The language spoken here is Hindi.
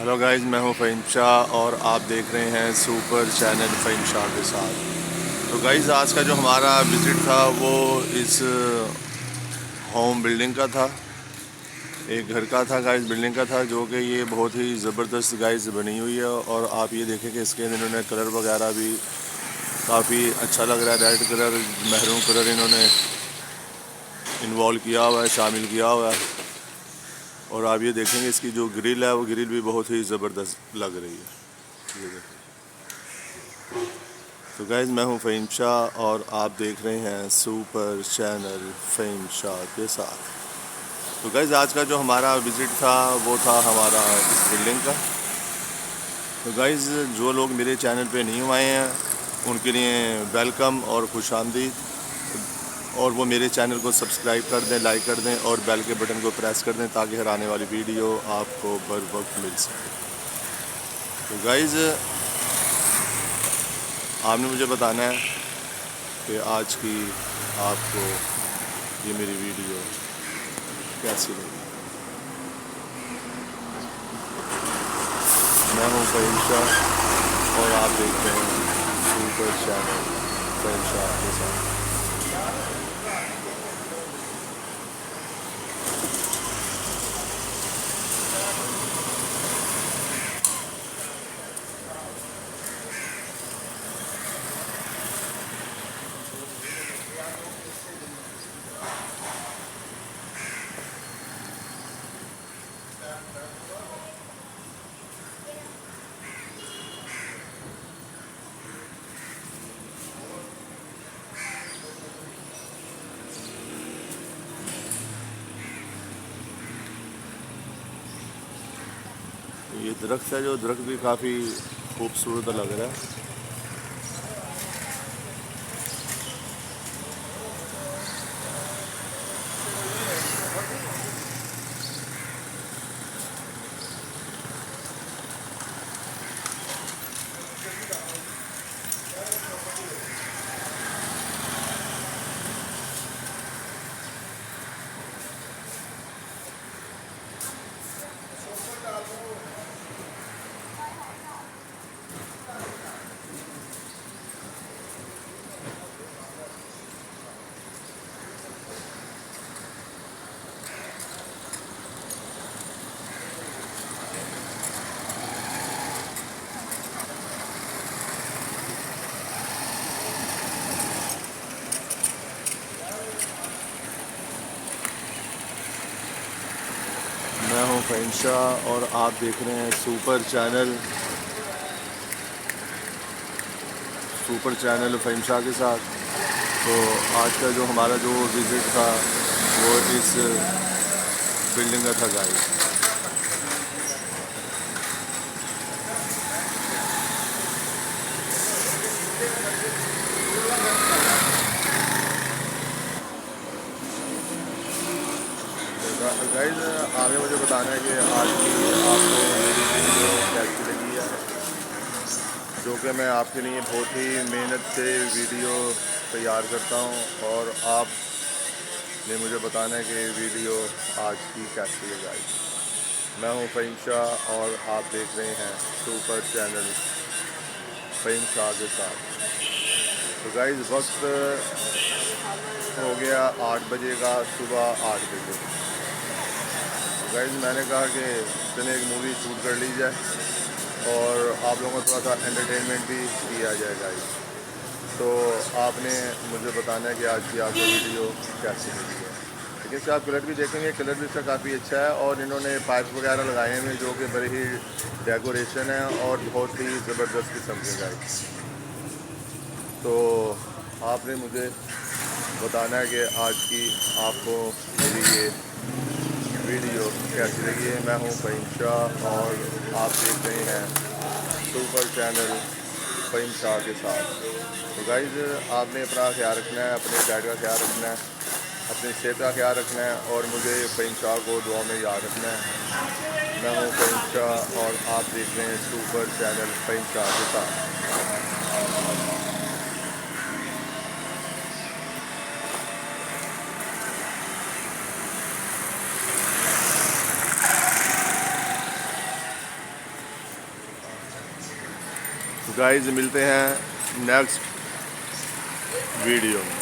हेलो गाइस, मैं हूं फ़हीम शाह और आप देख रहे हैं सुपर चैनल फ़हीम शाह के साथ। तो गाइस, आज का जो हमारा विज़िट था वो इस होम बिल्डिंग का था। एक घर का था गाइस, बिल्डिंग का था, जो कि ये बहुत ही ज़बरदस्त गाइस बनी हुई है। और आप ये देखें कि इसके इन्होंने कलर वगैरह भी काफ़ी अच्छा लग रहा है। रेड कलर, महरून कलर इन्होंने इन्वॉल्व किया हुआ है, शामिल किया हुआ है। और आप ये देखेंगे इसकी जो ग्रिल है वो ग्रिल भी बहुत ही ज़बरदस्त लग रही है। ये देखें। तो गाइज़, मैं हूं फ़हीम शाह और आप देख रहे हैं सुपर चैनल फ़हीम शाह के साथ। तो गाइज़, आज का जो हमारा विज़िट था वो था हमारा इस बिल्डिंग का। तो गाइज़, जो लोग मेरे चैनल पे नहीं आए हैं उनके लिए वेलकम और खुशामदीद। और वो मेरे चैनल को सब्सक्राइब कर दें, लाइक कर दें और बेल के बटन को प्रेस कर दें ताकि हर आने वाली वीडियो आपको बर वक्त मिल सके। तो गाइज़, आपने मुझे बताना है कि आज की आपको ये मेरी वीडियो कैसी लगी। मैं हूं फ़हीम शाह और आप देख रहे हैं सुपर चैनल फ़हीम शाह के साथ। ये दरख्त है, जो दरख्त भी काफ़ी खूबसूरत लग रहा है। मैं हूं फ़हीम शाह और आप देख रहे हैं सुपर चैनल फ़हीम शाह के साथ। तो आज का जो हमारा जो विज़िट था वो इस बिल्डिंग का था गाइस। गाइस, आगे मुझे बताना है कि आज की आपको मेरी वीडियो कैसी लगी है, जो कि मैं आपके लिए बहुत ही मेहनत से वीडियो तैयार करता हूं। और आपने मुझे बताना है कि वीडियो आज की कैसी है गाइस। मैं हूं फ़हीम शाह और आप देख रहे हैं सुपर चैनल फ़हीम शाह के साथ। तो गाइस, वक्त हो गया 8 बजे का, सुबह 8 बजे। गाइस, मैंने कहा कि चलिए एक मूवी शूट कर ली जाए और आप लोगों को थोड़ा सा एंटरटेनमेंट भी किया जाए गाइस। तो आपने मुझे बताना है कि आज की आपको वीडियो कैसी लगी है। लेकिन इसका आप कलर भी देखेंगे, कलर भी इसका काफ़ी अच्छा है और इन्होंने पाइप वगैरह लगाए हैं जो कि बड़ी ही डेकोरेशन है और बहुत ही ज़बरदस्त किस्म के गाइस। तो आपने मुझे बताना है कि आज की आपको मेरी ये वीडियो कैसी लगी है। मैं हूं फ़हीम शाह और आप देख रहे हैं सुपर चैनल फ़हीम शाह के साथ। तो गाइज़, आपने अपना ख्याल रखना है, अपने डाइट का ख्याल रखना है, अपनी सेहत का ख्याल रखना है और मुझे फ़हीम शाह को दुआ में याद रखना है। मैं हूं फ़हीम शाह और आप देख रहे हैं सुपर चैनल फ़हीम शाह के साथ। गाइस मिलते हैं नेक्स्ट वीडियो में।